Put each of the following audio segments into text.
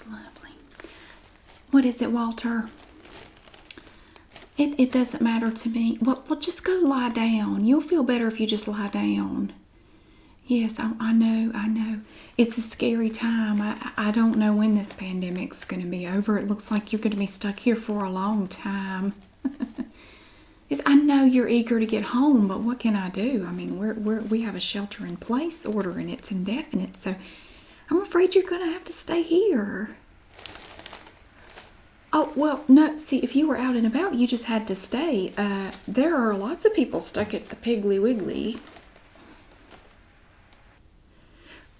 that's lovely. What is it, Walter? It doesn't matter to me. Well, just go lie down. You'll feel better if you just lie down. Yes, I know. It's a scary time. I don't know when this pandemic's going to be over. It looks like you're going to be stuck here for a long time. I know you're eager to get home, but what can I do? I mean, we have a shelter-in-place order, and it's indefinite, so I'm afraid you're going to have to stay here. Oh, well, no, see, if you were out and about, you just had to stay. There are lots of people stuck at the Piggly Wiggly.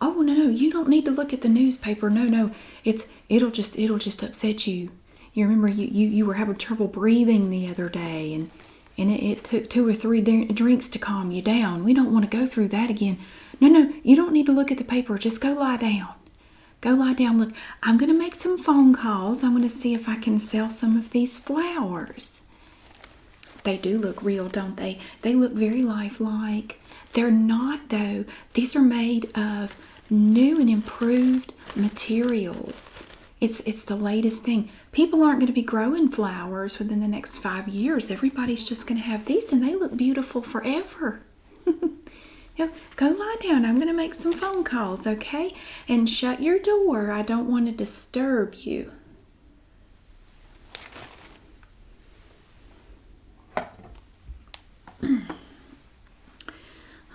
Oh, no, you don't need to look at the newspaper. No, it'll just upset you. You remember you were having trouble breathing the other day, and it took 2 or 3 drinks to calm you down. We don't want to go through that again. No, you don't need to look at the paper. Just go lie down. Go lie down. Look, I'm going to make some phone calls. I'm going to see if I can sell some of these flowers. They do look real, don't they? They look very lifelike. They're not, though. These are made of new and improved materials. It's the latest thing. People aren't going to be growing flowers within the next 5 years. Everybody's just going to have these, and they look beautiful forever. Go lie down. I'm going to make some phone calls, okay? And shut your door. I don't want to disturb you.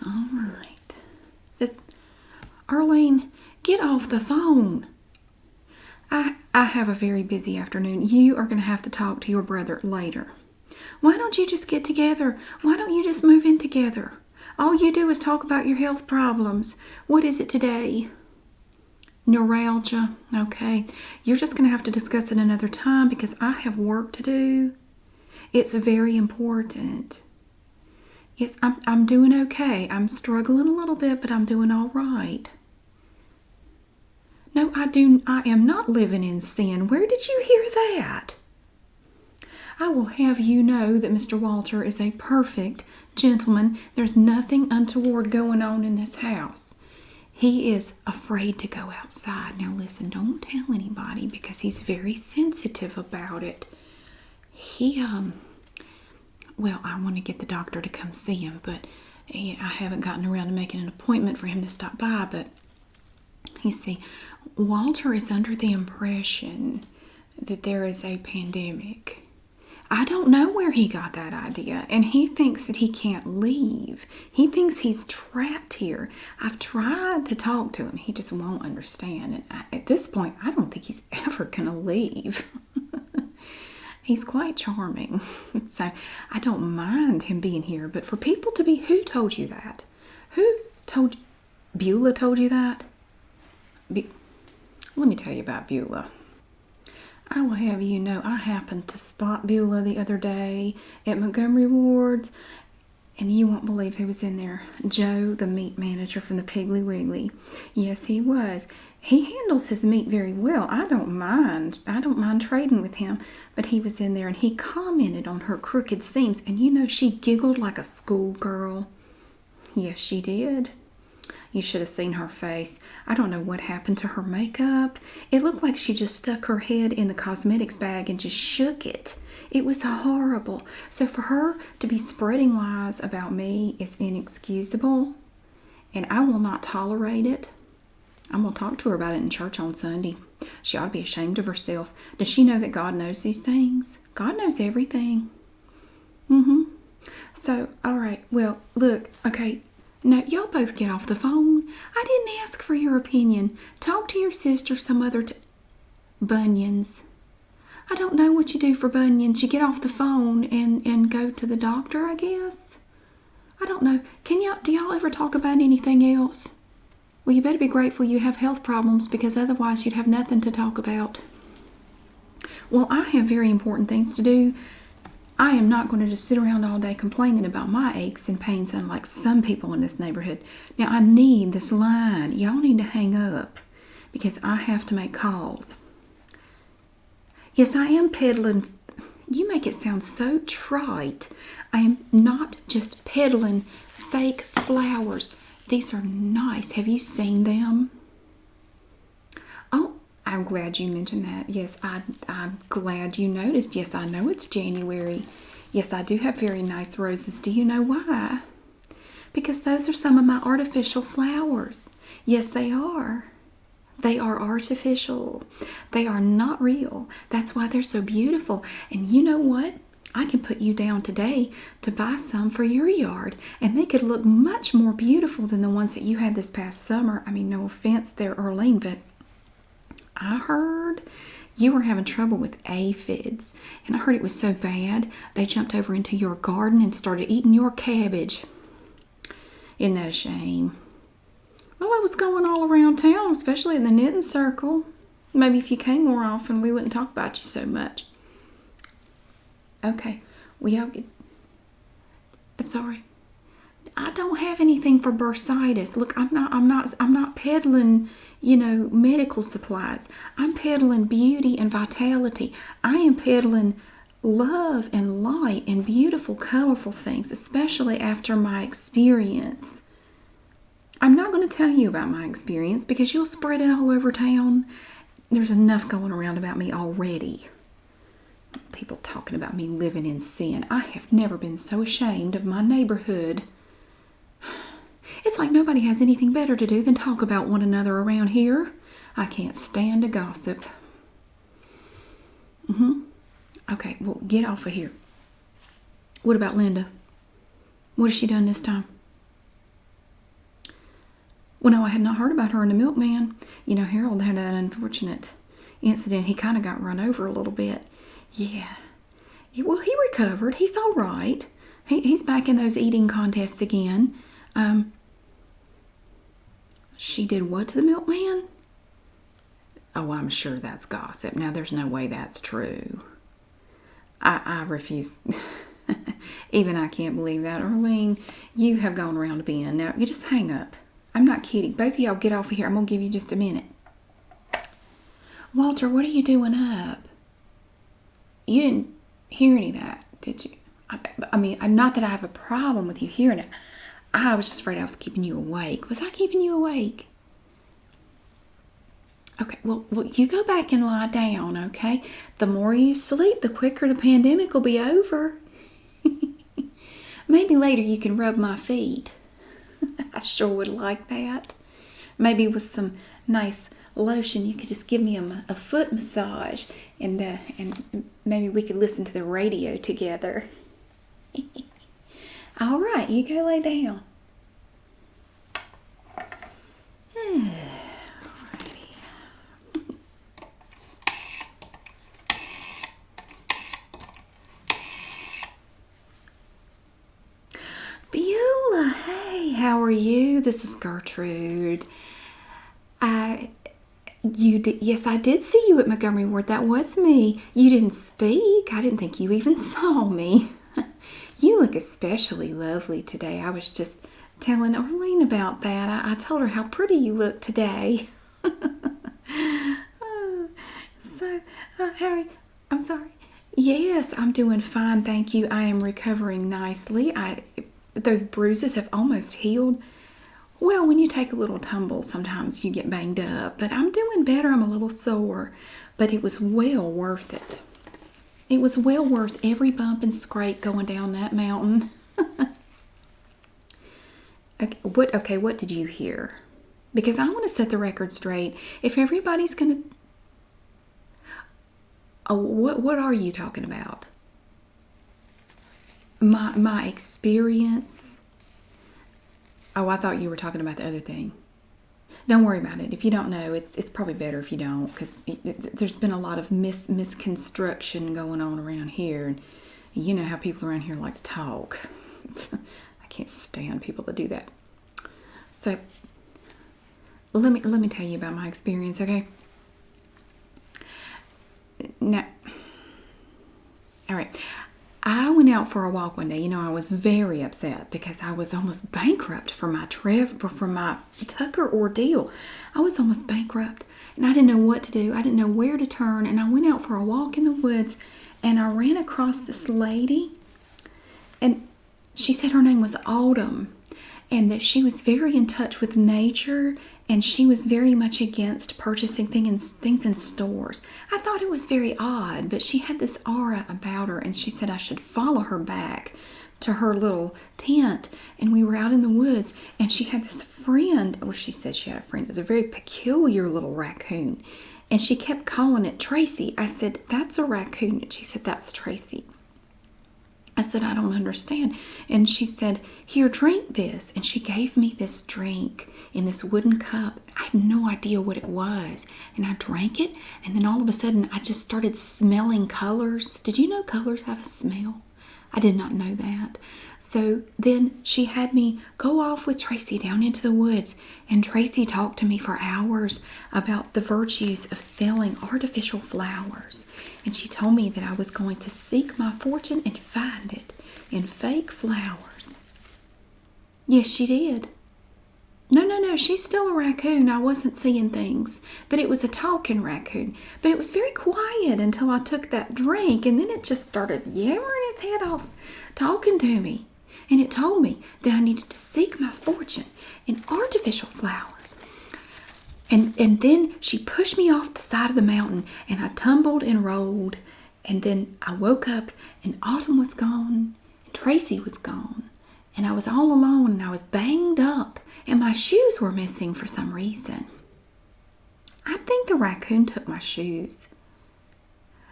All right. Arlene, get off the phone. I have a very busy afternoon. You are going to have to talk to your brother later. Why don't you just get together? Why don't you just move in together? All you do is talk about your health problems. What is it today? Neuralgia. Okay. You're just going to have to discuss it another time because I have work to do. It's very important. Yes, I'm doing okay. I'm struggling a little bit, but I'm doing all right. No, I am not living in sin. Where did you hear that? I will have you know that Mr. Walter is a perfect gentleman. There's nothing untoward going on in this house. He is afraid to go outside. Now listen, don't tell anybody because he's very sensitive about it. Well, I want to get the doctor to come see him, but I haven't gotten around to making an appointment for him to stop by. But you see, Walter is under the impression that there is a pandemic. I don't know where he got that idea, and he thinks that he can't leave. He thinks he's trapped here. I've tried to talk to him. He just won't understand. And at this point, I don't think he's ever going to leave. He's quite charming, so I don't mind him being here. But for people to be... Who told you that? Who told... Beulah told you that? Let me tell you about Beulah. I will have you know, I happened to spot Beulah the other day at Montgomery Ward's, and you won't believe who was in there. Joe, the meat manager from the Piggly Wiggly. Yes, he was. He handles his meat very well. I don't mind trading with him, but he was in there and he commented on her crooked seams, and you know she giggled like a schoolgirl. Yes, she did. You should have seen her face. I don't know what happened to her makeup. It looked like she just stuck her head in the cosmetics bag and just shook it. It was horrible. So for her to be spreading lies about me is inexcusable, and I will not tolerate it. I'm going to talk to her about it in church on Sunday. She ought to be ashamed of herself. Does she know that God knows these things? God knows everything. So, all right. Well, look, okay. Now, y'all both get off the phone. I didn't ask for your opinion. Talk to your sister some other bunions. I don't know what you do for bunions. You get off the phone and go to the doctor, I guess. I don't know. Do y'all ever talk about anything else? Well, you better be grateful you have health problems because otherwise you'd have nothing to talk about. Well, I have very important things to do. I am not going to just sit around all day complaining about my aches and pains unlike some people in this neighborhood. Now, I need this line. Y'all need to hang up because I have to make calls. Yes, I am peddling. You make it sound so trite. I am not just peddling fake flowers. These are nice. Have you seen them? Oh, I'm glad you mentioned that. Yes, I'm glad you noticed. Yes, I know it's January. Yes, I do have very nice roses. Do you know why? Because those are some of my artificial flowers. Yes, they are. They are artificial. They are not real. That's why they're so beautiful. And you know what? I can put you down today to buy some for your yard, and they could look much more beautiful than the ones that you had this past summer. I mean, no offense there, Arlene, but I heard you were having trouble with aphids, and I heard it was so bad they jumped over into your garden and started eating your cabbage. Isn't that a shame? Well, it was going all around town, especially in the knitting circle. Maybe if you came more often, we wouldn't talk about you so much. Okay, I'm sorry. I don't have anything for bursitis. Look, I'm not peddling, medical supplies. I'm peddling beauty and vitality. I am peddling love and light and beautiful, colorful things, especially after my experience. I'm not going to tell you about my experience because you'll spread it all over town. There's enough going around about me already. People talking about me living in sin. I have never been so ashamed of my neighborhood. It's like nobody has anything better to do than talk about one another around here. I can't stand to gossip. Okay, well, get off of here. What about Linda? What has she done this time? Well, no, I had not heard about her and the milkman. Harold had that unfortunate incident. He kind of got run over a little bit. Yeah. Well, he recovered. He's all right. He's back in those eating contests again. She did what to the milkman? Oh, I'm sure that's gossip. Now, there's no way that's true. I refuse. Even I can't believe that. Arlene, you have gone around being. Now, you just hang up. I'm not kidding. Both of y'all get off of here. I'm going to give you just a minute. Walter, what are you doing up? You didn't hear any of that, did you? I mean, not that I have a problem with you hearing it. I was just afraid I was keeping you awake. Was I keeping you awake? Okay, well, you go back and lie down, okay? The more you sleep, the quicker the pandemic will be over. Maybe later you can rub my feet. I sure would like that. Maybe with some nice lotion, you could just give me a foot massage, and maybe we could listen to the radio together. All right, you go lay down. Beulah, hey, how are you? This is Gertrude. Yes, I did see you at Montgomery Ward. That was me. You didn't speak. I didn't think you even saw me. You look especially lovely today. I was just telling Arlene about that. I told her how pretty you look today. Harry, I'm sorry. Yes, I'm doing fine, thank you. I am recovering nicely. Those bruises have almost healed. Well, when you take a little tumble, sometimes you get banged up. But I'm doing better. I'm a little sore. But it was well worth it. It was well worth every bump and scrape going down that mountain. Okay, what did you hear? Because I want to set the record straight. If everybody's going to... Oh, what are you talking about? My experience... Oh, I thought you were talking about the other thing. Don't worry about it. If you don't know, it's probably better if you don't, because there's been a lot of misconstruction going on around here. And you know how people around here like to talk. I can't stand people that do that. So let me tell you about my experience, okay? Now, all right. I went out for a walk one day. I was very upset because I was almost bankrupt for my Tucker ordeal. I was almost bankrupt, and I didn't know what to do. I didn't know where to turn, and I went out for a walk in the woods, and I ran across this lady, and she said her name was Autumn, and that she was very in touch with nature, and she was very much against purchasing things in stores. I thought it was very odd, but she had this aura about her, and she said I should follow her back to her little tent. And we were out in the woods, and she had this friend. Well, she said she had a friend. It was a very peculiar little raccoon, and she kept calling it Tracy. I said, that's a raccoon. And she said, that's Tracy. I said, I don't understand. And she said, here, drink this. And she gave me this drink in this wooden cup. I had no idea what it was. And I drank it, and then all of a sudden I just started smelling colors. Did you know colors have a smell? I did not know that. So then she had me go off with Tracy down into the woods, and Tracy talked to me for hours about the virtues of selling artificial flowers. And she told me that I was going to seek my fortune and find it in fake flowers. Yes, she did. No, she's still a raccoon. I wasn't seeing things, but it was a talking raccoon. But it was very quiet until I took that drink, and then it just started yammering its head off, talking to me. And it told me that I needed to seek my fortune in artificial flowers. And then she pushed me off the side of the mountain, and I tumbled and rolled. And then I woke up, and Autumn was gone, and Tracy was gone, and I was all alone, and I was banged up, and my shoes were missing for some reason. I think the raccoon took my shoes.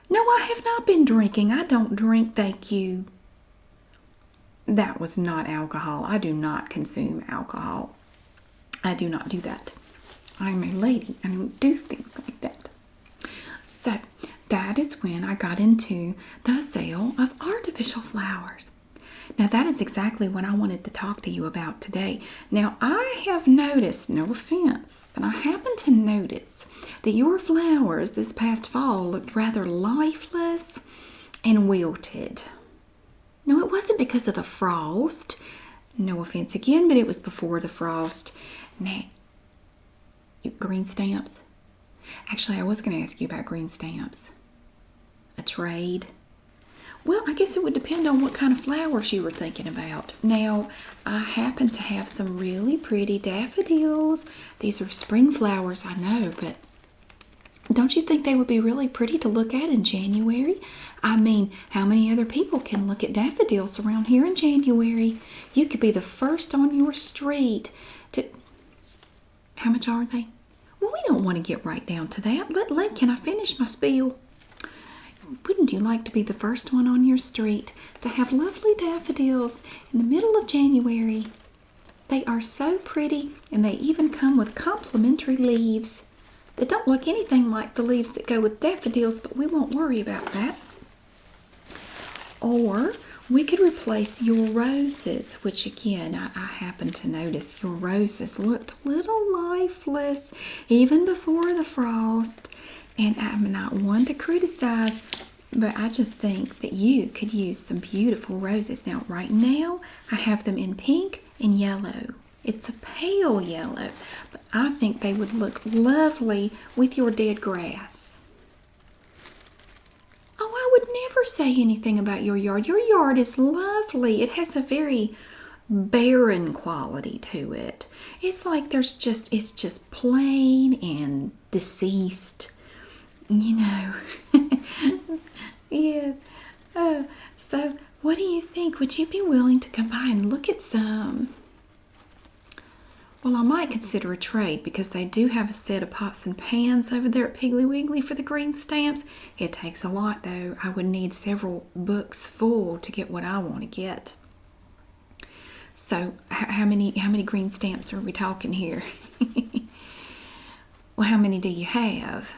No, I have not been drinking. I don't drink, thank you. That was not alcohol. I do not consume alcohol. I do not do that. I'm a lady. I don't do things like that. So that is when I got into the sale of artificial flowers. Now that is exactly what I wanted to talk to you about today. Now I have noticed, no offense, but I happen to notice that your flowers this past fall looked rather lifeless and wilted. No, it wasn't because of the frost. No offense again, but it was before the frost. Now, green stamps? Actually, I was going to ask you about green stamps. A trade? Well, I guess it would depend on what kind of flowers you were thinking about. Now, I happen to have some really pretty daffodils. These are spring flowers, I know, but don't you think they would be really pretty to look at in January? I mean, how many other people can look at daffodils around here in January? You could be the first on your street to... How much are they? Well, we don't want to get right down to that. Can I finish my spiel? Wouldn't you like to be the first one on your street to have lovely daffodils in the middle of January? They are so pretty, and they even come with complimentary leaves. They don't look anything like the leaves that go with daffodils, but we won't worry about that. Or we could replace your roses, which again, I happen to notice your roses looked a little lifeless even before the frost. And I'm not one to criticize, but I just think that you could use some beautiful roses. Now, right now, I have them in pink and yellow. It's a pale yellow, but I think they would look lovely with your dead grass. Oh, I would never say anything about your yard. Your yard is lovely. It has a very barren quality to it. It's like it's just plain and deceased. You know. Yeah. So what do you think? Would you be willing to come by and look at some? Well, I might consider a trade because they do have a set of pots and pans over there at Piggly Wiggly for the green stamps. It takes a lot, though. I would need several books full to get what I want to get. So, how many green stamps are we talking here? Well, how many do you have?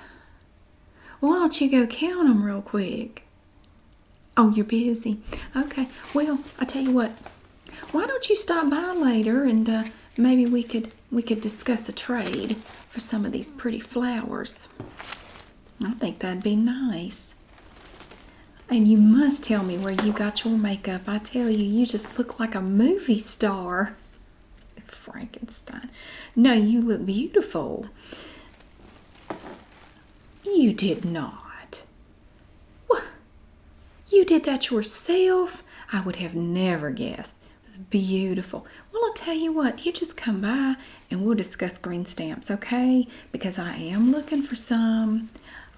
Well, why don't you go count them real quick? Oh, you're busy. Okay. Well, I tell you what. Why don't you stop by later and maybe we could discuss a trade for some of these pretty flowers. I think that'd be nice. And you must tell me where you got your makeup. I tell you, you just look like a movie star. Frankenstein. No, you look beautiful. You did not. What? You did that yourself? I would have never guessed. It was was beautiful. Well, I'll tell you what, you just come by and we'll discuss green stamps, okay? Because I am looking for some,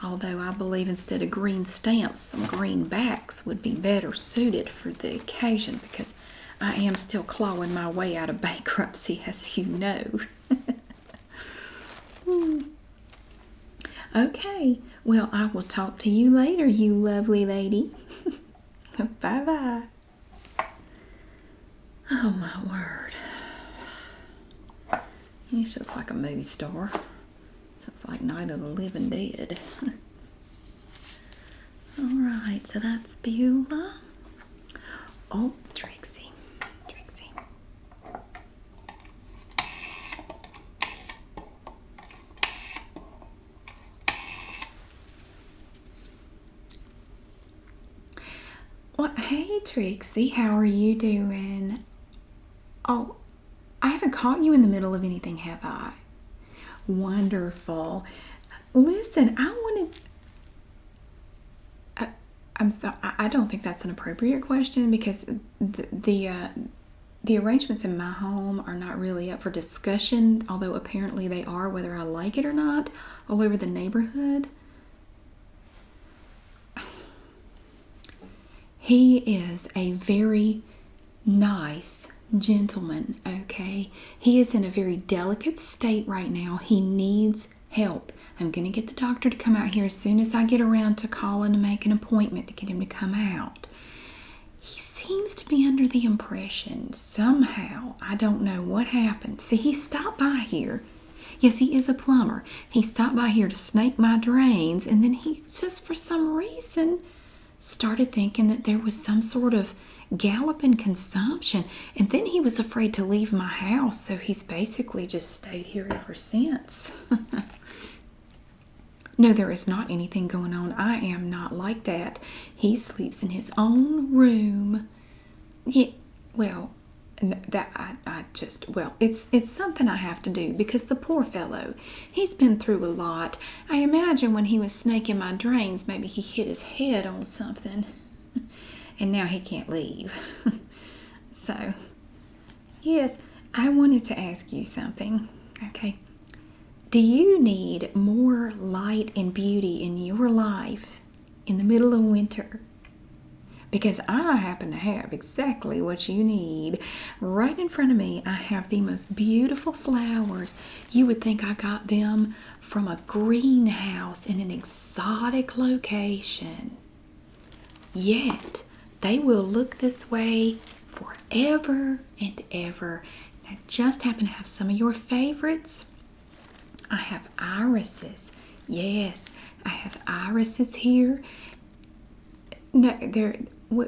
although I believe instead of green stamps, some greenbacks would be better suited for the occasion, because I am still clawing my way out of bankruptcy, as you know. Okay, well, I will talk to you later, you lovely lady. Bye-bye. Oh, my word. This looks like a movie star. Looks like Night of the Living Dead. Alright, so that's Beulah. Oh, Trixie. Trixie. Well, hey, Trixie. How are you doing? Oh, I haven't caught you in the middle of anything, have I? Wonderful. Listen, I wanted... I'm sorry. I don't think that's an appropriate question, because the arrangements in my home are not really up for discussion, although apparently they are, whether I like it or not, all over the neighborhood. He is a very nice gentleman, okay? He is in a very delicate state right now. He needs help. I'm going to get the doctor to come out here as soon as I get around to calling and make an appointment to get him to come out. He seems to be under the impression, somehow, I don't know what happened. See, he stopped by here. Yes, he is a plumber. He stopped by here to snake my drains, and then he just, for some reason, started thinking that there was some sort of galloping consumption, and then he was afraid to leave my house, so he's basically just stayed here ever since. No, there is not anything going on. I am not like that. He sleeps in his own room. Yeah, well, that I just, well, it's something I have to do, because the poor fellow, he's been through a lot. I imagine when he was snaking my drains, maybe he hit his head on something, and now he can't leave. So, yes, I wanted to ask you something, okay? Do you need more light and beauty in your life in the middle of winter? Because I happen to have exactly what you need. Right in front of me, I have the most beautiful flowers. You would think I got them from a greenhouse in an exotic location. Yet, they will look this way forever and ever. And I just happen to have some of your favorites. I have irises. Yes, I have irises here. No,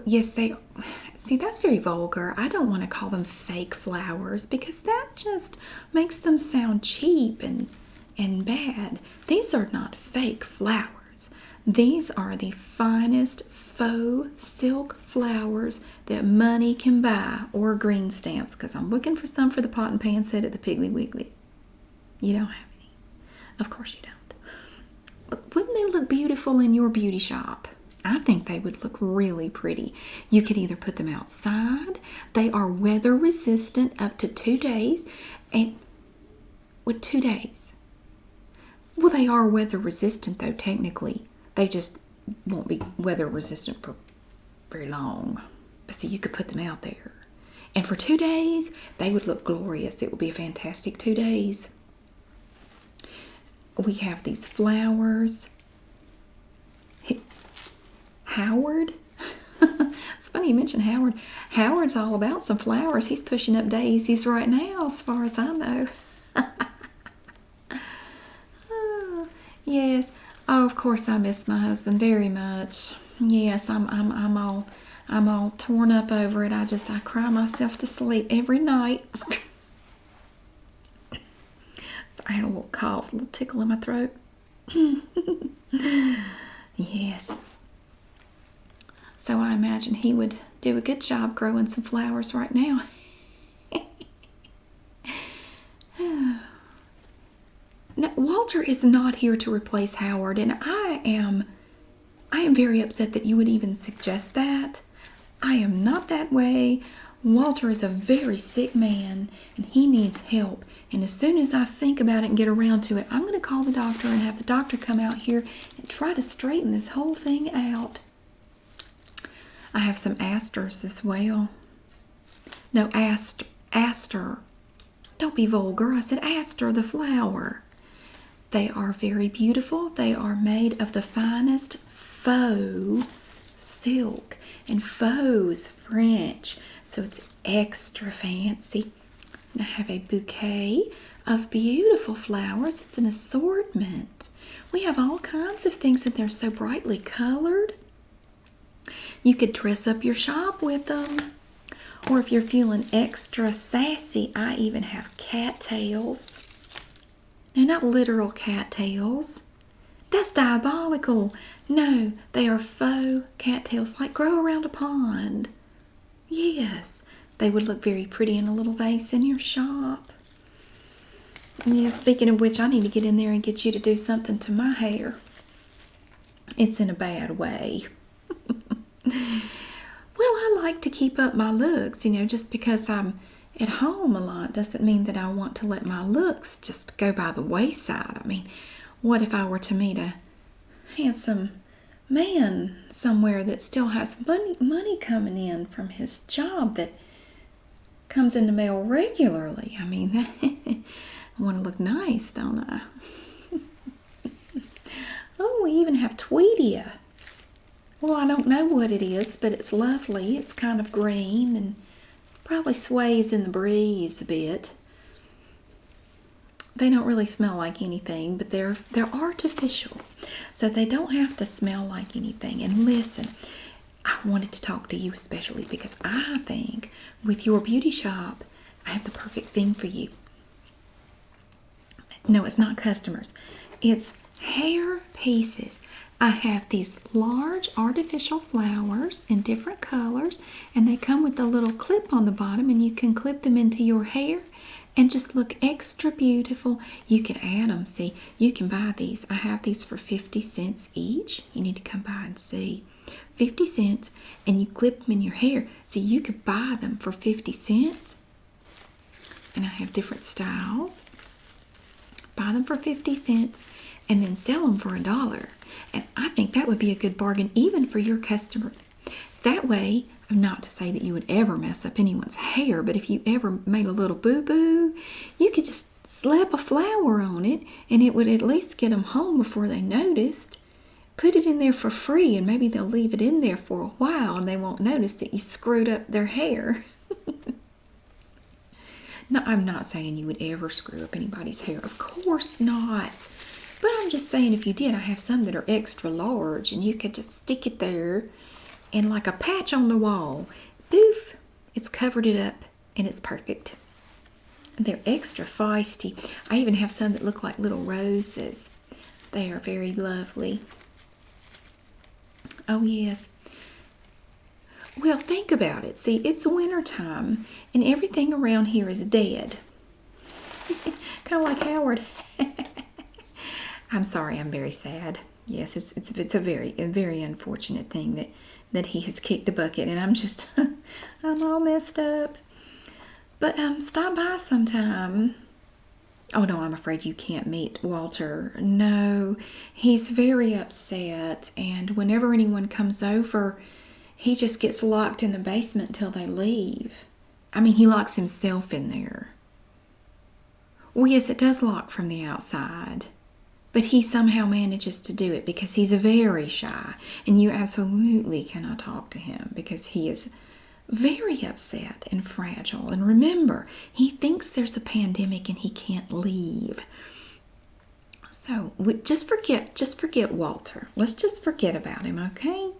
yes, they... See, that's very vulgar. I don't want to call them fake flowers, because that just makes them sound cheap and bad. These are not fake flowers. These are the finest faux silk flowers that money can buy, or green stamps, because I'm looking for some for the pot and pan set at the Piggly Wiggly. You don't have any. Of course you don't. But wouldn't they look beautiful in your beauty shop? I think they would look really pretty. You could either put them outside. They are weather resistant up to 2 days. And with 2 days. Well, they are weather resistant though, technically. They just won't be weather resistant for very long. But see, you could put them out there. And for 2 days, they would look glorious. It would be a fantastic 2 days. We have these flowers. Howard? It's funny you mentioned Howard. Howard's all about some flowers. He's pushing up daisies right now, as far as I know. Oh, yes. Oh, of course I miss my husband very much. Yes, I'm all torn up over it. I cry myself to sleep every night. I had a little cough, a little tickle in my throat. Yes. So I imagine he would do a good job growing some flowers right now. Now, Walter is not here to replace Howard, and I am very upset that you would even suggest that. I am not that way. Walter is a very sick man and he needs help. And as soon as I think about it and get around to it, I'm going to call the doctor and have the doctor come out here and try to straighten this whole thing out. I have some asters as well. No, aster. Don't be vulgar. I said aster, the flower. They are very beautiful. They are made of the finest faux silk. And faux is French, so it's extra fancy. And I have a bouquet of beautiful flowers. It's an assortment. We have all kinds of things and they're so brightly colored. You could dress up your shop with them. Or if you're feeling extra sassy, I even have cattails. Now, not literal cattails. That's diabolical. No, they are faux cattails, like grow around a pond. Yes, they would look very pretty in a little vase in your shop. Yeah, speaking of which, I need to get in there and get you to do something to my hair. It's in a bad way. Well, I like to keep up my looks, just because I'm at home a lot doesn't mean that I want to let my looks just go by the wayside. I mean, what if I were to meet a handsome man somewhere that still has money coming in from his job that comes in the mail regularly? I mean, I want to look nice, don't I? Oh, we even have Tweedia. Well, I don't know what it is, but it's lovely. It's kind of green and probably sways in the breeze a bit. They don't really smell like anything, but they're artificial. So they don't have to smell like anything. And listen, I wanted to talk to you especially because I think with your beauty shop, I have the perfect thing for you. No, it's not customers. It's hair pieces. I have these large artificial flowers in different colors, and they come with a little clip on the bottom, and you can clip them into your hair and just look extra beautiful. You can add them. See, you can buy these. I have these for 50 cents each. You need to come by and see. 50 cents, and you clip them in your hair. So you could buy them for 50 cents. And I have different styles. Buy them for 50 cents and then sell them for $1. And I think that would be a good bargain even for your customers. That way, not to say that you would ever mess up anyone's hair, but if you ever made a little boo-boo, you could just slap a flower on it and it would at least get them home before they noticed. Put it in there for free and maybe they'll leave it in there for a while and they won't notice that you screwed up their hair. No, I'm not saying you would ever screw up anybody's hair. Of course not. But I'm just saying if you did, I have some that are extra large and you could just stick it there and like a patch on the wall. Poof! It's covered it up and it's perfect. They're extra feisty. I even have some that look like little roses. They are very lovely. Oh, yes. Well, think about it. See, it's winter time and everything around here is dead. Kind of like Howard. I'm sorry, I'm very sad. Yes, it's a very unfortunate thing that he has kicked the bucket and I'm just I'm all messed up. But stop by sometime. Oh no, I'm afraid you can't meet Walter. No, he's very upset and whenever anyone comes over, he just gets locked in the basement until they leave. I mean, he locks himself in there. Well, yes, it does lock from the outside. But he somehow manages to do it because he's very shy. And you absolutely cannot talk to him because he is very upset and fragile. And remember, he thinks there's a pandemic and he can't leave. So just forget Walter. Let's just forget about him, okay?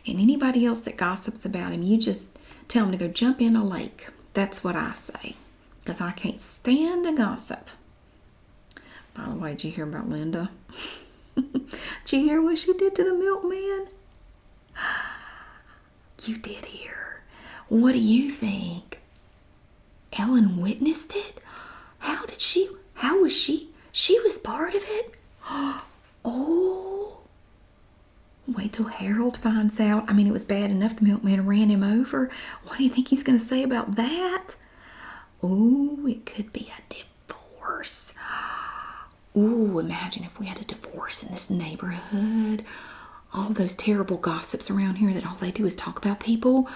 And anybody else that gossips about him, you just tell him to go jump in a lake. That's what I say. Because I can't stand a gossip. By the way, did you hear about Linda? Did you hear what she did to the milkman? You did hear. What do you think? Ellen witnessed it? How was she? She was part of it? Oh. Wait till Harold finds out. I mean, it was bad enough the milkman ran him over. What do you think he's going to say about that? Oh, it could be a divorce. Ooh, imagine if we had a divorce in this neighborhood. All those terrible gossips around here that all they do is talk about people.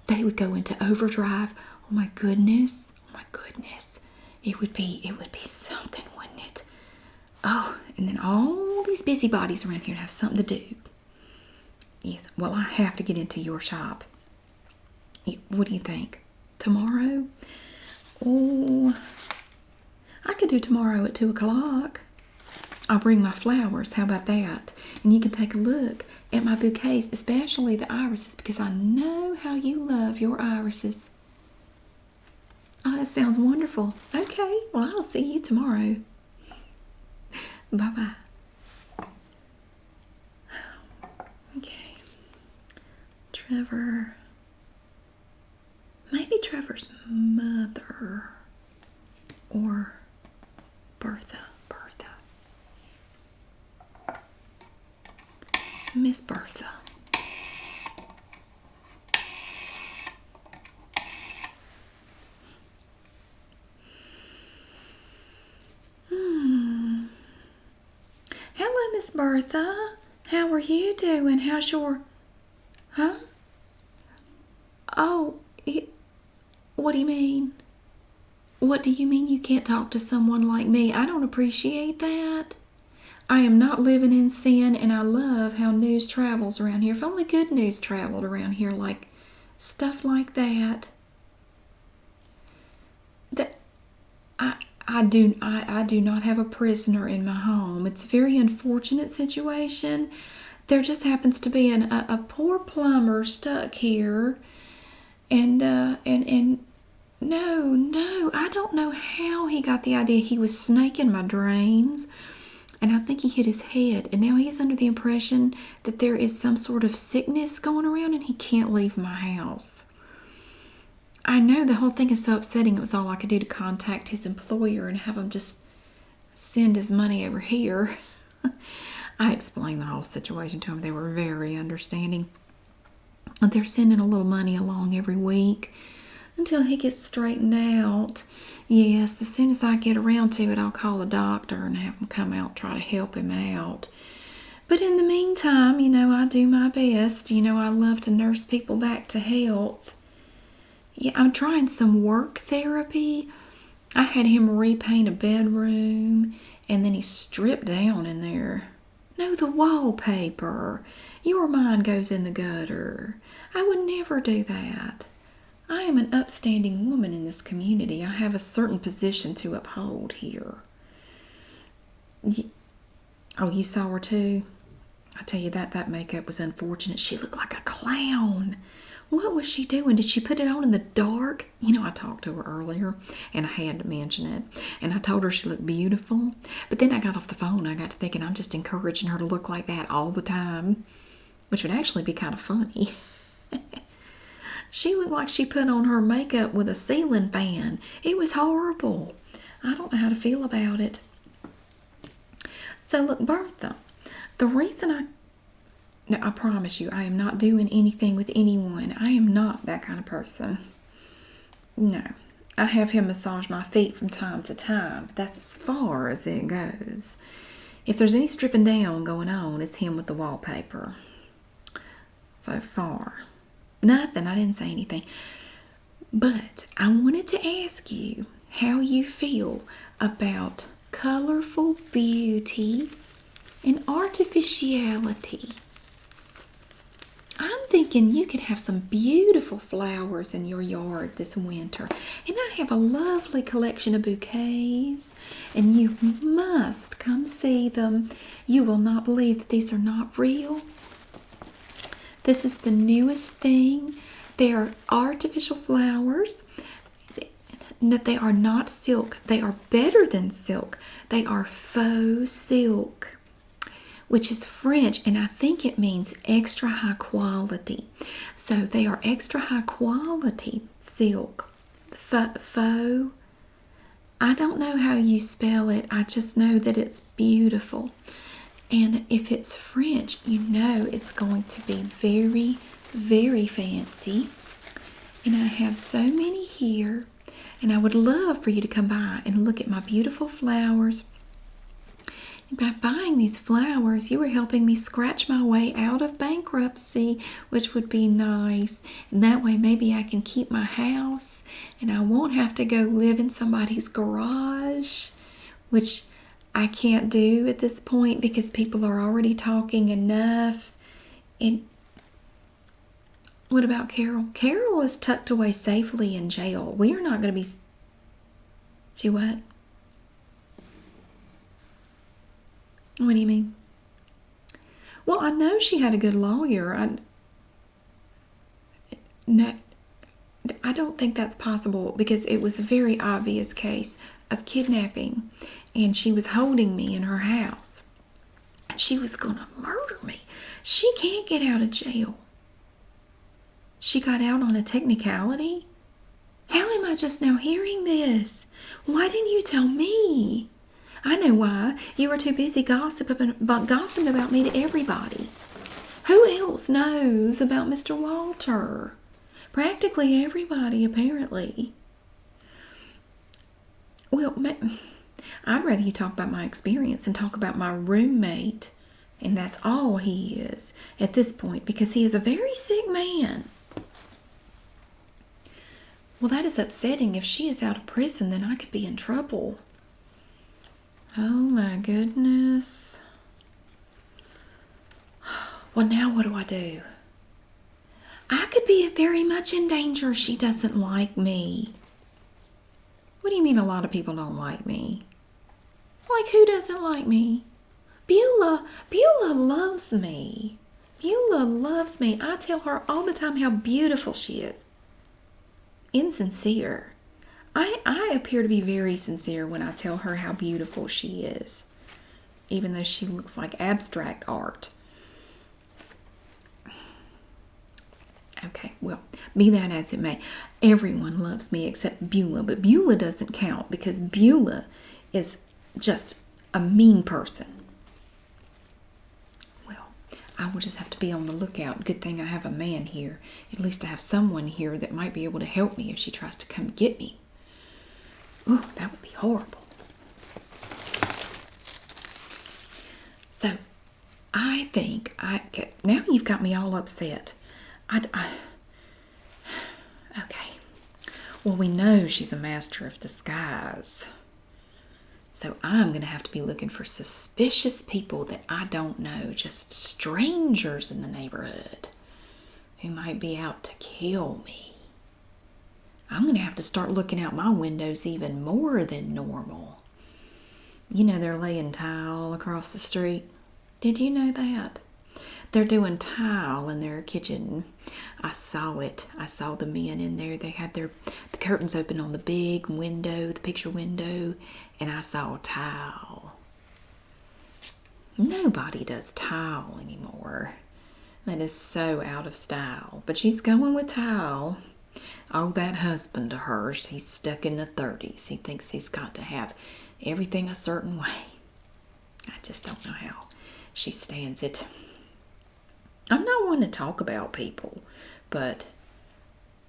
They would go into overdrive. Oh my goodness. Oh my goodness. It would be something, wouldn't it? Oh, and then all these busybodies around here have something to do. Yes, well, I have to get into your shop. What do you think? Tomorrow? Oh, I could do tomorrow at 2 o'clock. I'll bring my flowers. How about that? And you can take a look at my bouquets, especially the irises, because I know how you love your irises. Oh, that sounds wonderful. Okay, well, I'll see you tomorrow. Bye-bye. Okay. Trevor. Maybe Trevor's mother. Or Bertha. Miss Bertha. Hello, Miss Bertha. How are you doing? How's your... Huh? Oh, what do you mean? What do you mean you can't talk to someone like me? I don't appreciate that. I am not living in sin, and I love how news travels around here. If only good news traveled around here, like stuff like that. I do not have a prisoner in my home. It's a very unfortunate situation. There just happens to be a poor plumber stuck here, and no, I don't know how he got the idea he was snaking my drains. And I think he hit his head, and now he's under the impression that there is some sort of sickness going around and he can't leave my house. I know the whole thing is so upsetting. It was all I could do to contact his employer and have him just send his money over here. I explained the whole situation to him. They were very understanding. They're sending a little money along every week until he gets straightened out. Yes, as soon as I get around to it, I'll call the doctor and have him come out, try to help him out. But in the meantime, I do my best. I love to nurse people back to health. Yeah, I'm trying some work therapy. I had him repaint a bedroom, and then he stripped down in there. No, the wallpaper. Your mind goes in the gutter. I would never do that. I am an upstanding woman in this community. I have a certain position to uphold here. Oh, you saw her too? I tell you that makeup was unfortunate. She looked like a clown. What was she doing? Did she put it on in the dark? I talked to her earlier, and I had to mention it. And I told her she looked beautiful. But then I got off the phone. I got to thinking I'm just encouraging her to look like that all the time, which would actually be kind of funny. She looked like she put on her makeup with a ceiling fan. It was horrible. I don't know how to feel about it. So look, Bertha, the reason I promise you, I am not doing anything with anyone. I am not that kind of person. No. I have him massage my feet from time to time, but that's as far as it goes. If there's any stripping down going on, it's him with the wallpaper. So far. Nothing. I didn't say anything. But I wanted to ask you how you feel about colorful beauty and artificiality. I'm thinking you could have some beautiful flowers in your yard this winter. And I have a lovely collection of bouquets, and you must come see them. You will not believe that these are not real. This is the newest thing. They are artificial flowers. They are not silk. They are better than silk. They are faux silk, which is French, and I think it means extra high quality. So they are extra high quality silk. Faux. I don't know how you spell it. I just know that it's beautiful. And if it's French, you know it's going to be very, very fancy. And I have so many here. And I would love for you to come by and look at my beautiful flowers. And by buying these flowers, you are helping me scratch my way out of bankruptcy, which would be nice. And that way maybe I can keep my house and I won't have to go live in somebody's garage, which I can't do at this point because people are already talking enough. And what about Carol? Carol is tucked away safely in jail. We are not going to be... She what? What do you mean? Well, I know she had a good lawyer. No, I don't think that's possible because it was a very obvious case of kidnapping. And she was holding me in her house. And she was going to murder me. She can't get out of jail. She got out on a technicality? How am I just now hearing this? Why didn't you tell me? I know why. You were too busy gossiping about me to everybody. Who else knows about Mr. Walter? Practically everybody, apparently. Well, I'd rather you talk about my experience and talk about my roommate. And that's all he is at this point because he is a very sick man. Well, that is upsetting. If she is out of prison, then I could be in trouble. Oh my goodness. Well, now what do I do? I could be very much in danger. She doesn't like me. What do you mean a lot of people don't like me? Like who doesn't like me? Beulah. Beulah loves me. Beulah loves me. I tell her all the time how beautiful she is. Insincere. I appear to be very sincere when I tell her how beautiful she is, even though she looks like abstract art. Okay, well, be that as it may, everyone loves me except Beulah, but Beulah doesn't count because Beulah is just a mean person. Well, I will just have to be on the lookout. Good thing I have a man here. At least I have someone here that might be able to help me if she tries to come get me. Ooh, that would be horrible. So, I think now you've got me all upset. Okay. Well, we know she's a master of disguise. So I'm going to have to be looking for suspicious people that I don't know, just strangers in the neighborhood who might be out to kill me. I'm going to have to start looking out my windows even more than normal. You know, they're laying tile across the street. Did you know that? They're doing tile in their kitchen. I saw it. I saw the men in there. They had the curtains open on the big window, the picture window, and I saw tile. Nobody does tile anymore. That is so out of style. But she's going with tile. Oh, that husband of hers, he's stuck in the 30s. He thinks he's got to have everything a certain way. I just don't know how she stands it. I'm not one to talk about people, but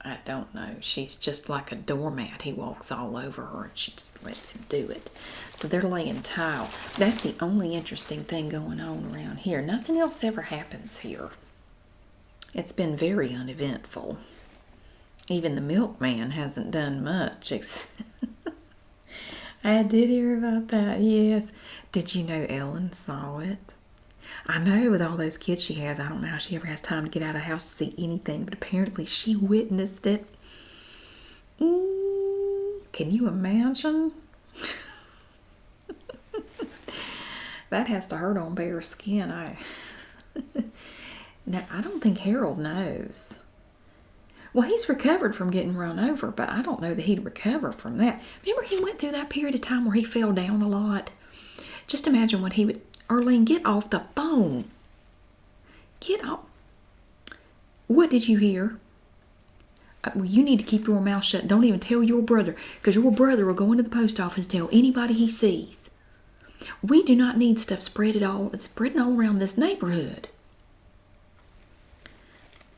I don't know. She's just like a doormat. He walks all over her and she just lets him do it. So they're laying tile. That's the only interesting thing going on around here. Nothing else ever happens here. It's been very uneventful. Even the milkman hasn't done much. I did hear about that, yes. Did you know Ellen saw it? I know with all those kids she has, I don't know how she ever has time to get out of the house to see anything, but apparently she witnessed it. Can you imagine? That has to hurt on bare skin. Now, I don't think Harold knows. Well, he's recovered from getting run over, but I don't know that he'd recover from that. Remember he went through that period of time where he fell down a lot? Just imagine what he would... Arlene, get off the phone. Get off. What did you hear? Well, you need to keep your mouth shut. Don't even tell your brother, because your brother will go into the post office and tell anybody he sees. We do not need stuff spreading all around this neighborhood.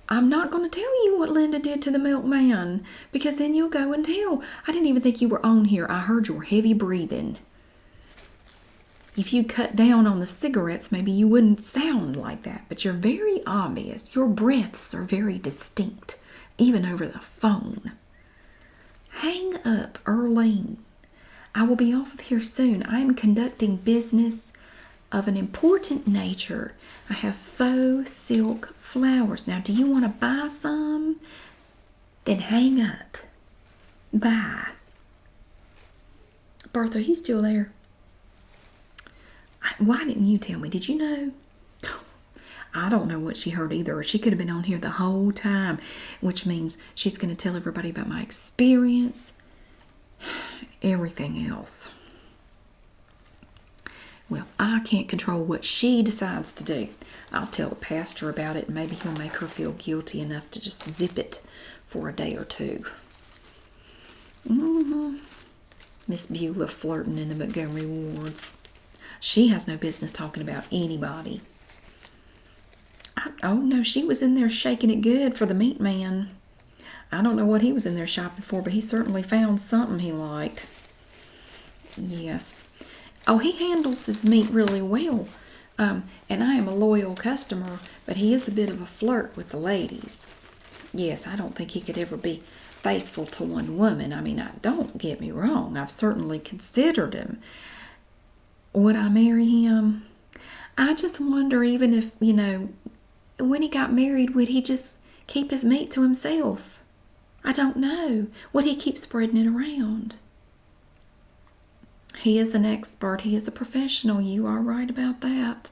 I'm not going to tell you what Linda did to the milkman, because then you'll go and tell. I didn't even think you were on here. I heard your heavy breathing. If you cut down on the cigarettes, maybe you wouldn't sound like that. But you're very obvious. Your breaths are very distinct, even over the phone. Hang up, Arlene. I will be off of here soon. I am conducting business of an important nature. I have faux silk flowers. Now, do you want to buy some? Then hang up. Bye. Bertha, are you still there? Why didn't you tell me? Did you know? I don't know what she heard either. She could have been on here the whole time, which means she's going to tell everybody about my experience, everything else. Well, I can't control what she decides to do. I'll tell the pastor about it, and maybe he'll make her feel guilty enough to just zip it for a day or two. Miss Beulah flirting in the Montgomery wards. She has no business talking about anybody. Oh no, she was in there shaking it good for the meat man. I don't know what he was in there shopping for, but he certainly found something he liked. Yes. Oh, he handles his meat really well. And I am a loyal customer, but he is a bit of a flirt with the ladies. Yes, I don't think he could ever be faithful to one woman. I mean, don't get me wrong. I've certainly considered him. Would I marry him? I just wonder, even if, when he got married, would he just keep his meat to himself? I don't know. Would he keep spreading it around? He is an expert. He is a professional. You are right about that.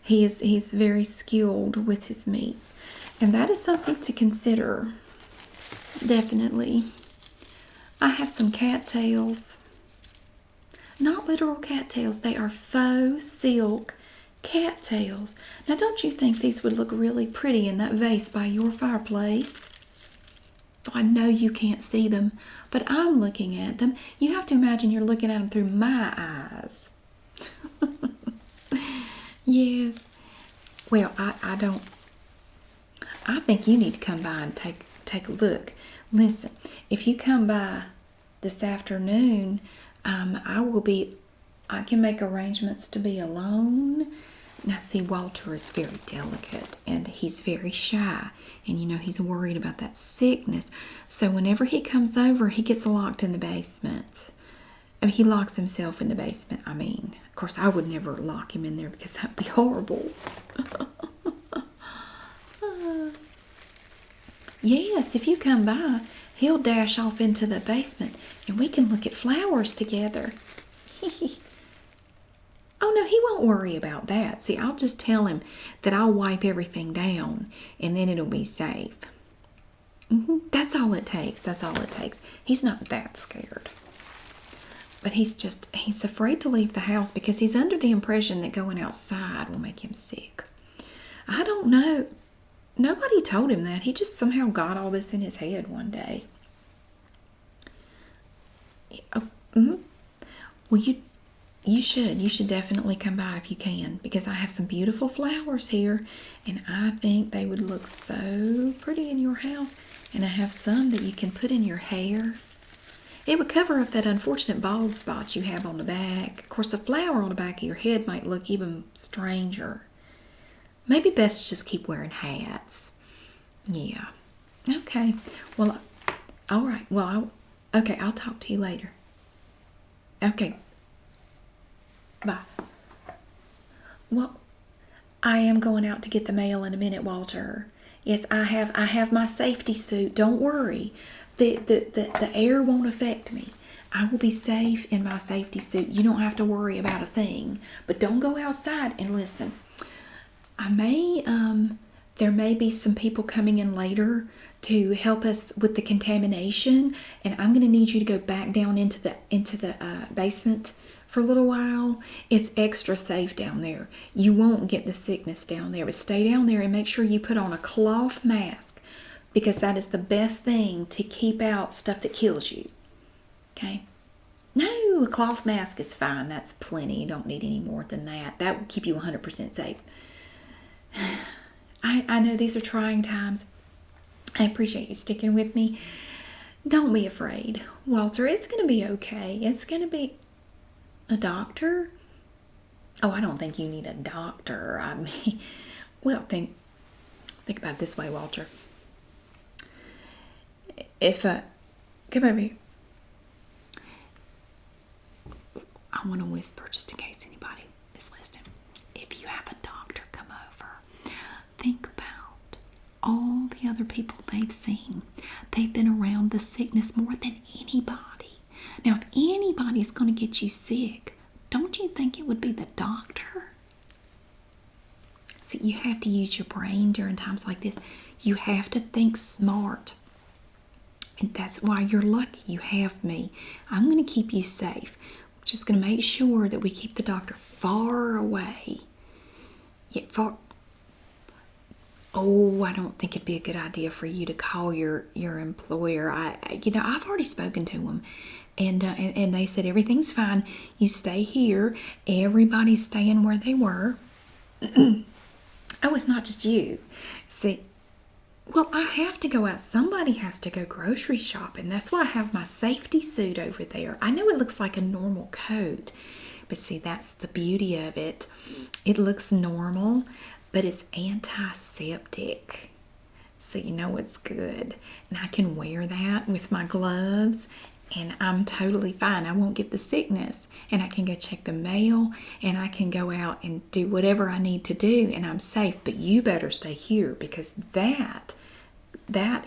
He's very skilled with his meats. And that is something to consider. Definitely. I have some cattails. Not literal cattails. They are faux silk cattails. Now, don't you think these would look really pretty in that vase by your fireplace? I know you can't see them, but I'm looking at them. You have to imagine you're looking at them through my eyes. Yes. Well, I don't. I think you need to come by and take a look. Listen, if you come by this afternoon, I can make arrangements to be alone. Now, see, Walter is very delicate, and he's very shy, and he's worried about that sickness. So whenever he comes over, he gets locked in the basement. I mean, he locks himself in the basement. I mean, of course, I would never lock him in there because that'd be horrible. Yes, if you come by, he'll dash off into the basement, and we can look at flowers together. Oh, no, he won't worry about that. See, I'll just tell him that I'll wipe everything down, and then it'll be safe. That's all it takes. That's all it takes. He's not that scared. But he's afraid to leave the house because he's under the impression that going outside will make him sick. I don't know. Nobody told him that. He just somehow got all this in his head one day. Well, you should definitely come by if you can, because I have some beautiful flowers here, and I think they would look so pretty in your house. And I have some that you can put in your hair. It would cover up that unfortunate bald spot you have on the back. Of course, a flower on the back of your head might look even stranger. Maybe best to just keep wearing hats. Yeah. Okay. Well, all right. Well, I'll talk to you later. Okay. Bye. Well, I am going out to get the mail in a minute, Walter. Yes, I have my safety suit. Don't worry. The air won't affect me. I will be safe in my safety suit. You don't have to worry about a thing. But don't go outside. And listen, there may be some people coming in later to help us with the contamination, and I'm going to need you to go back down into the basement for a little while. It's extra safe down there. You won't get the sickness down there, but stay down there and make sure you put on a cloth mask, because that is the best thing to keep out stuff that kills you. Okay? No, a cloth mask is fine. That's plenty. You don't need any more than that. That will keep you 100% safe. I know these are trying times. I appreciate you sticking with me. Don't be afraid, Walter. It's going to be okay. It's going to be a doctor. Oh, I don't think you need a doctor. I mean, well, think about it this way, Walter. If come over here. I want to whisper just in case anybody is listening. If you have a doctor come over, think about all the other people they've seen. They've been around the sickness more than anybody. Now, if anybody's going to get you sick, don't you think it would be the doctor? See, you have to use your brain during times like this. You have to think smart. And that's why you're lucky you have me. I'm going to keep you safe. We're just going to make sure that we keep the doctor far away. Yet far. Oh, I don't think it'd be a good idea for you to call your employer. I've already spoken to them, and they said everything's fine. You stay here. Everybody's staying where they were. Oh, it's not just you. See, well, I have to go out. Somebody has to go grocery shopping. That's why I have my safety suit over there. I know it looks like a normal coat, but see, that's the beauty of it. It looks normal, but it's antiseptic. So you know it's good. And I can wear that with my gloves, and I'm totally fine. I won't get the sickness. And I can go check the mail, and I can go out and do whatever I need to do, and I'm safe. But you better stay here, because that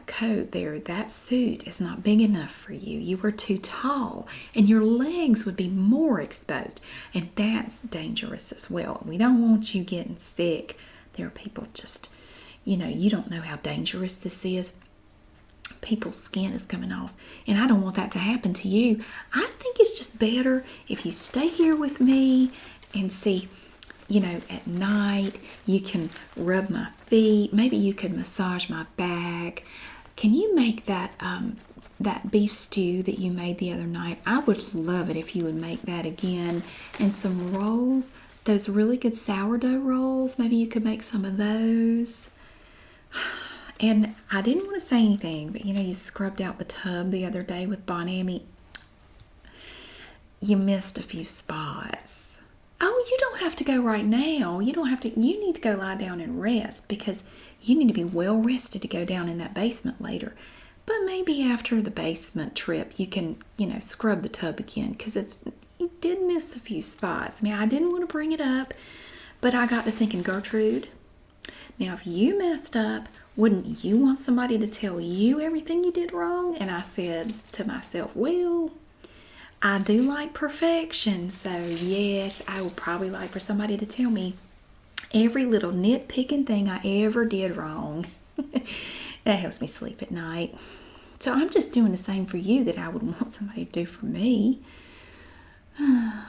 coat there, that suit is not big enough for you. You are too tall, and your legs would be more exposed. And that's dangerous as well. We don't want you getting sick. There are people just, you don't know how dangerous this is. People's skin is coming off, and I don't want that to happen to you. I think it's just better if you stay here with me and see, at night you can rub my feet. Maybe you could massage my back. Can you make that beef stew that you made the other night? I would love it if you would make that again. And some rolls, those really good sourdough rolls. Maybe you could make some of those. And I didn't want to say anything, but you scrubbed out the tub the other day with Bonami. You missed a few spots. Oh, you don't have to go right now. You don't have to. You need to go lie down and rest, because you need to be well rested to go down in that basement later. But maybe after the basement trip, you can, scrub the tub again, because you did miss a few spots. I mean, I didn't want to bring it up, but I got to thinking, Gertrude, now if you messed up, wouldn't you want somebody to tell you everything you did wrong? And I said to myself, well, I do like perfection, so yes, I would probably like for somebody to tell me every little nitpicking thing I ever did wrong. That helps me sleep at night. So I'm just doing the same for you that I would want somebody to do for me. I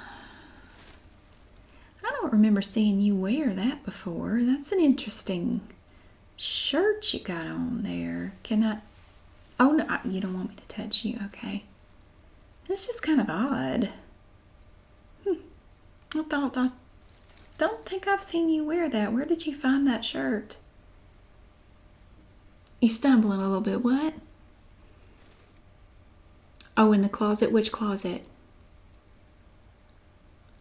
don't remember seeing you wear that before. That's an interesting shirt you got on there. Can I? Oh, no, you don't want me to touch you. Okay. It's just kind of odd. I don't think I've seen you wear that. Where did you find that shirt? You stumbling a little bit. What? Oh, in the closet. Which closet?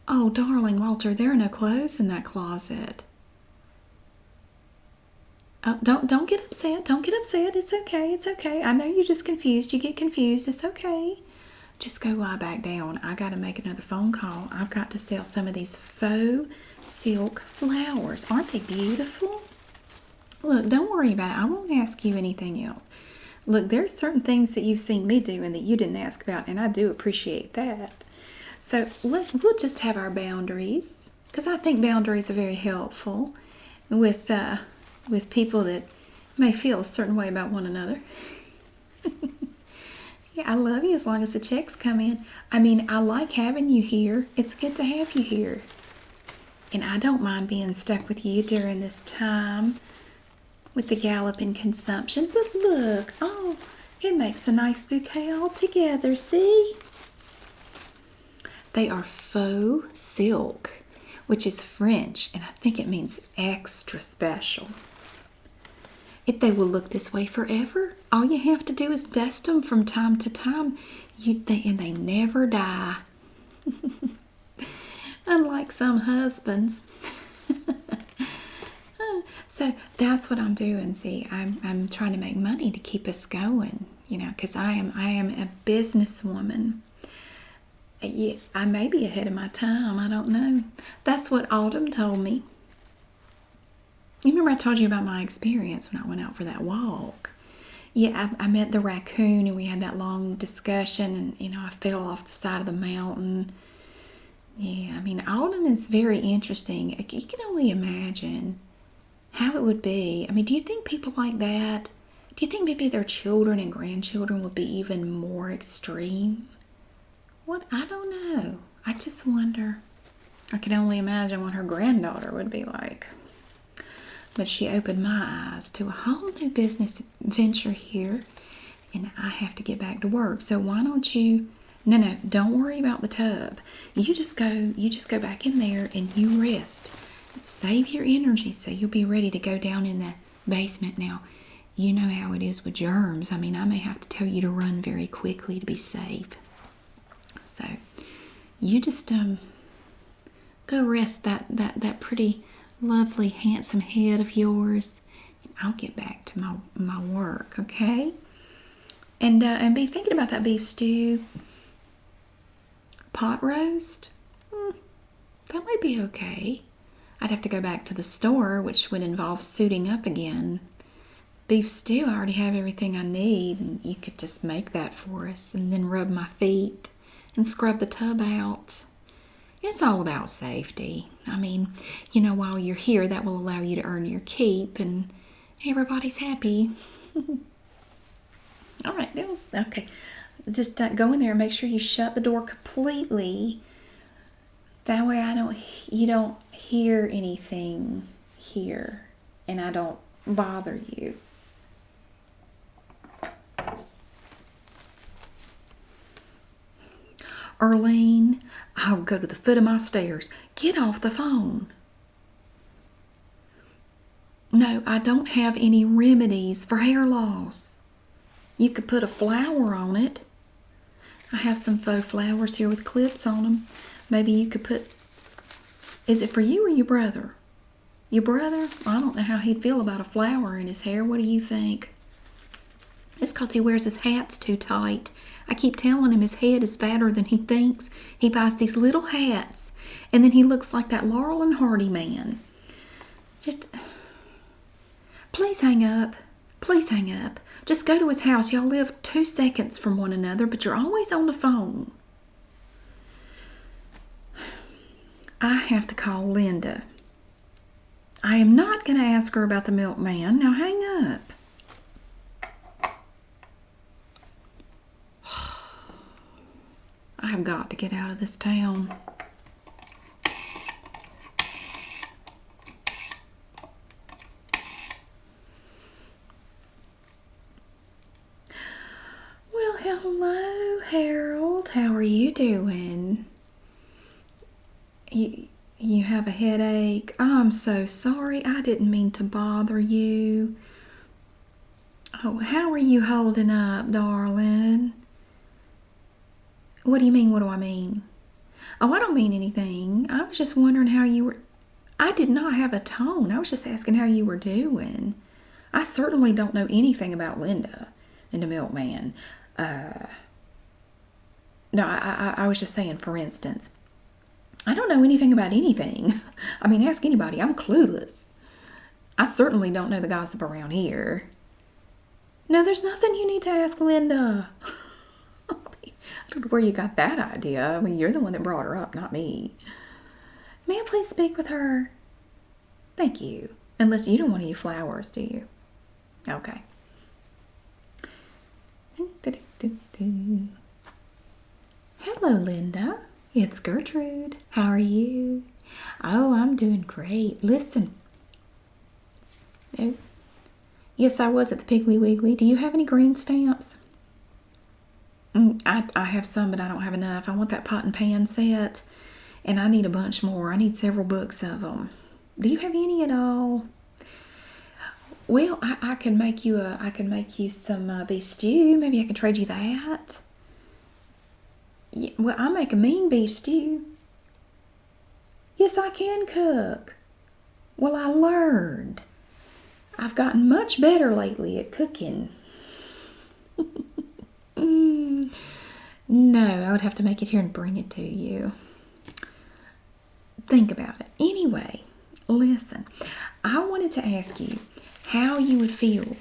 Oh, darling Walter, there are no clothes in that closet. Oh, don't get upset. Don't get upset. It's okay. It's okay. I know you're just confused. You get confused. It's okay. Just go lie back down. I got to make another phone call. I've got to sell some of these faux silk flowers. Aren't they beautiful? Look, don't worry about it. I won't ask you anything else. Look, there's certain things that you've seen me do and that you didn't ask about, and I do appreciate that. So we'll just have our boundaries, because I think boundaries are very helpful with people that may feel a certain way about one another. Yeah, I love you as long as the checks come in. I mean, I like having you here. It's good to have you here. And I don't mind being stuck with you during this time with the galloping consumption. But look, oh, it makes a nice bouquet all together, see? They are faux silk, which is French, and I think it means extra special. If they will look this way forever, all you have to do is dust them from time to time, and they never die. Unlike some husbands. So that's what I'm doing. See, I'm trying to make money to keep us going, because I am a businesswoman. Yeah, I may be ahead of my time. I don't know. That's what Autumn told me. You remember I told you about my experience when I went out for that walk? Yeah, I met the raccoon and we had that long discussion, and I fell off the side of the mountain. Yeah, I mean, Autumn is very interesting. You can only imagine how it would be. I mean, do you think people like that, do you think maybe their children and grandchildren would be even more extreme? What? I don't know. I just wonder. I can only imagine what her granddaughter would be like. But she opened my eyes to a whole new business venture here, and I have to get back to work. So why don't you? No, don't worry about the tub. You just go back in there and you rest. Save your energy so you'll be ready to go down in the basement. Now, you know how it is with germs. I mean, I may have to tell you to run very quickly to be safe. So you just go rest that pretty, lovely, handsome head of yours. And I'll get back to my work, okay? And be thinking about that beef stew. Pot roast? That might be okay. I'd have to go back to the store, which would involve suiting up again. Beef stew, I already have everything I need, and you could just make that for us and then rub my feet and scrub the tub out. It's all about safety. I mean, while you're here, that will allow you to earn your keep, and everybody's happy. All right, okay. Just go in there and make sure you shut the door completely. That way you don't hear anything here, and I don't bother you. Arlene, I'll go to the foot of my stairs. Get off the phone. No, I don't have any remedies for hair loss. You could put a flower on it. I have some faux flowers here with clips on them. Maybe you could put... Is it for you or your brother? Your brother? I don't know how he'd feel about a flower in his hair. What do you think? It's because he wears his hats too tight. I keep telling him his head is fatter than he thinks. He buys these little hats, and then he looks like that Laurel and Hardy man. Just... Please hang up. Please hang up. Just go to his house. Y'all live 2 seconds from one another, but you're always on the phone. I have to call Linda. I am not going to ask her about the milkman. Now hang up. I have got to get out of this town. Well, hello, Harold. How are you doing? You have a headache? I'm so sorry. I didn't mean to bother you. Oh, how are you holding up, darling? What do you mean, what do I mean? Oh, I don't mean anything. I was just wondering how you were... I did not have a tone. I was just asking how you were doing. I certainly don't know anything about Linda and the milkman. No, I was just saying, for instance. I don't know anything about anything. I mean, ask anybody. I'm clueless. I certainly don't know the gossip around here. No, there's nothing you need to ask Linda. I don't know where you got that idea. I mean, you're the one that brought her up, not me. May I please speak with her? Thank you. Unless you don't want any flowers, do you? Okay. Hello, Linda. It's Gertrude. How are you? Oh, I'm doing great. Listen. No. Yes, I was at the Piggly Wiggly. Do you have any green stamps? I have some, but I don't have enough. I want that pot and pan set, and I need a bunch more. I need several books of them. Do you have any at all? Well, I can make you some beef stew. Maybe I can trade you that. Yeah, well, I make a mean beef stew. Yes, I can cook. Well, I learned. I've gotten much better lately at cooking. No, I would have to make it here and bring it to you. Think about it. Anyway, listen, I wanted to ask you how you would feel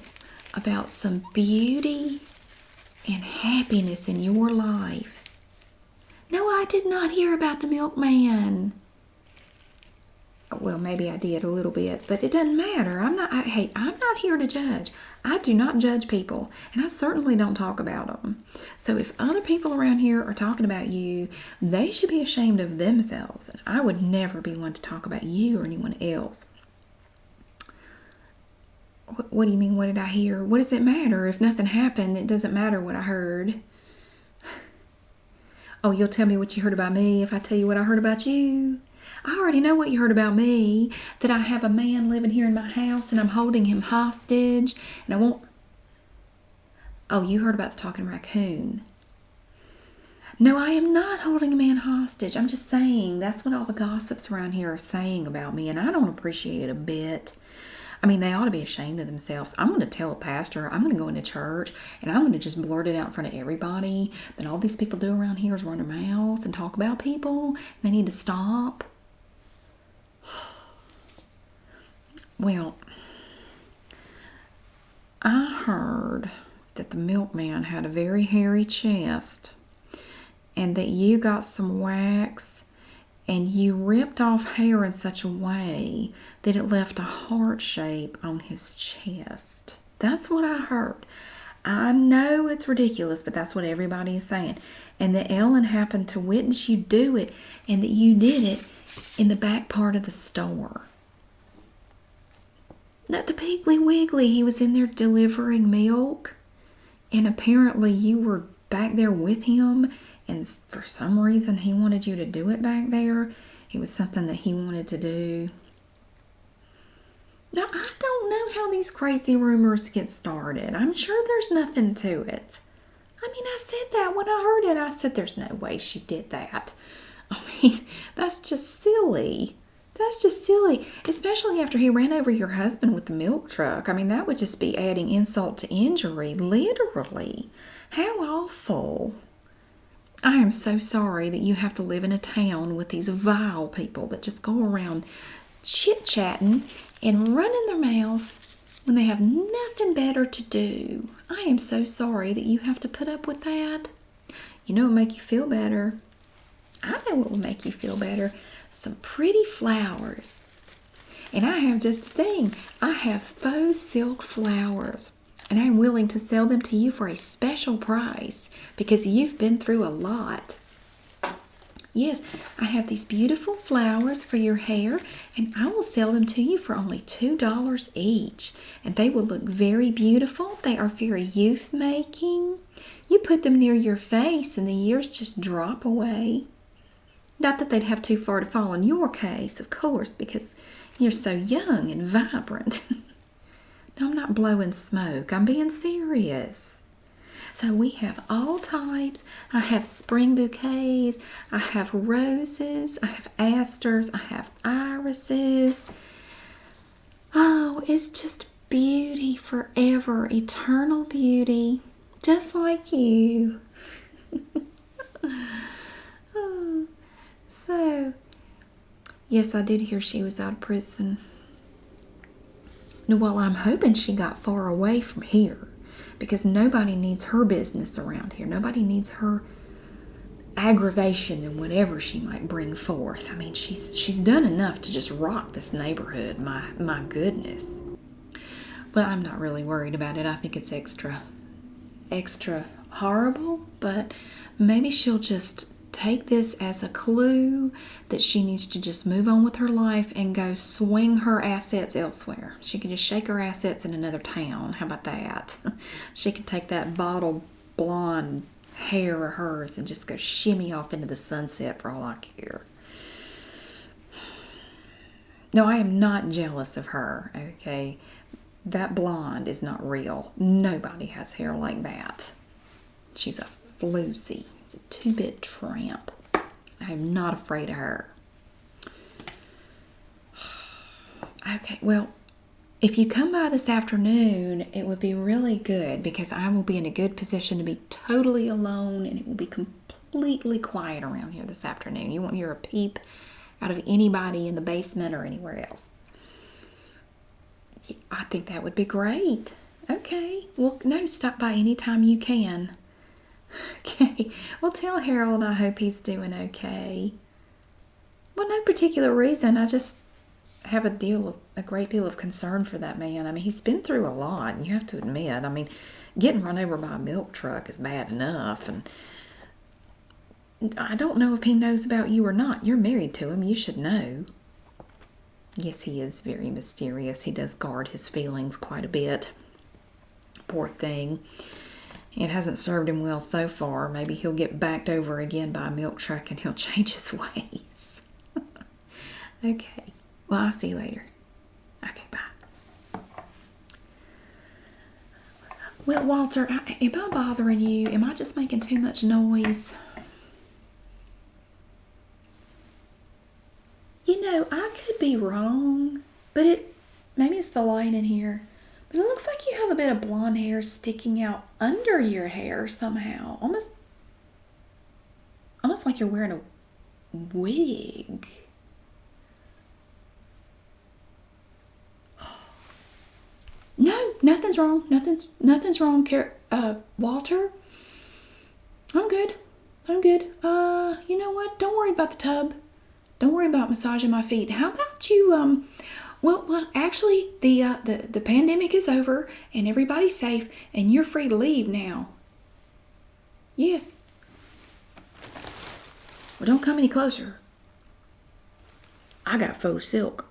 about some beauty and happiness in your life. No, I did not hear about the milkman. Well, maybe I did a little bit, but it doesn't matter. I'm not here to judge. I do not judge people, and I certainly don't talk about them. So if other people around here are talking about you, they should be ashamed of themselves, and I would never be one to talk about you or anyone else. What do you mean, what did I hear? What does it matter? If nothing happened, it doesn't matter what I heard. Oh, you'll tell me what you heard about me if I tell you what I heard about you? I already know what you heard about me, that I have a man living here in my house and I'm holding him hostage and I won't... Oh, you heard about the talking raccoon. No, I am not holding a man hostage. I'm just saying that's what all the gossips around here are saying about me, and I don't appreciate it a bit. I mean, they ought to be ashamed of themselves. I'm going to tell a pastor, I'm going to go into church, and I'm going to just blurt it out in front of everybody that all these people do around here is run their mouth and talk about people, and they need to stop. Well, I heard that the milkman had a very hairy chest and that you got some wax and you ripped off hair in such a way that it left a heart shape on his chest. That's what I heard. I know it's ridiculous, but that's what everybody is saying. And that Ellen happened to witness you do it, and that you did it in the back part of the store. Not the Piggly Wiggly. He was in there delivering milk, and apparently you were back there with him, and for some reason he wanted you to do it back there. It was something that he wanted to do. Now, I don't know how these crazy rumors get started. I'm sure there's nothing to it. I mean, I said that when I heard it. I said, there's no way she did that. I mean, that's just silly. That's just silly, especially after he ran over your husband with the milk truck. I mean, that would just be adding insult to injury, literally. How awful. I am so sorry that you have to live in a town with these vile people that just go around chit-chatting and running their mouth when they have nothing better to do. I am so sorry that you have to put up with that. You know what will make you feel better? I know what will make you feel better. Some pretty flowers. And I have just the thing. I have faux silk flowers. And I'm willing to sell them to you for a special price because you've been through a lot. Yes, I have these beautiful flowers for your hair, and I will sell them to you for only $2 each. And they will look very beautiful. They are very youth-making. You put them near your face and the years just drop away. Not that they'd have too far to fall in your case, of course, because you're so young and vibrant. No, I'm not blowing smoke. I'm being serious. So we have all types. I have spring bouquets. I have roses. I have asters. I have irises. Oh, it's just beauty forever. Eternal beauty. Just like you. Oh. So, yes, I did hear she was out of prison. Well, I'm hoping she got far away from here because nobody needs her business around here. Nobody needs her aggravation and whatever she might bring forth. I mean, she's done enough to just rock this neighborhood. My goodness. Well, I'm not really worried about it. I think it's extra horrible, but maybe she'll just take this as a clue that she needs to just move on with her life and go swing her assets elsewhere. She can just shake her assets in another town. How about that? She could take that bottle blonde hair of hers and just go shimmy off into the sunset for all I care. No, I am not jealous of her, okay? That blonde is not real. Nobody has hair like that. She's a floozy, a two-bit tramp. I am not afraid of her. Okay, well, if you come by this afternoon, it would be really good because I will be in a good position to be totally alone and it will be completely quiet around here this afternoon. You won't hear a peep out of anybody in the basement or anywhere else. I think that would be great. Okay, well, no, stop by anytime you can. Okay, well, tell Harold I hope he's doing okay. Well, no particular reason. I just have a great deal of concern for that man. I mean, he's been through a lot, and you have to admit. I mean, getting run over by a milk truck is bad enough, and I don't know if he knows about you or not. You're married to him. You should know. Yes, he is very mysterious. He does guard his feelings quite a bit. Poor thing. It hasn't served him well so far. Maybe he'll get backed over again by a milk truck and he'll change his ways. Okay. Well, I'll see you later. Okay, bye. Well, Walter, am I bothering you? Am I just making too much noise? You know, I could be wrong, but maybe it's the light in here. But it looks like you have a bit of blonde hair sticking out under your hair somehow. Almost like you're wearing a wig. No, nothing's wrong. Nothing's wrong, Walter. I'm good. You know what? Don't worry about the tub. Don't worry about massaging my feet. How about you, well, actually, the pandemic is over and everybody's safe and you're free to leave now. Yes. Well, don't come any closer. I got faux silk.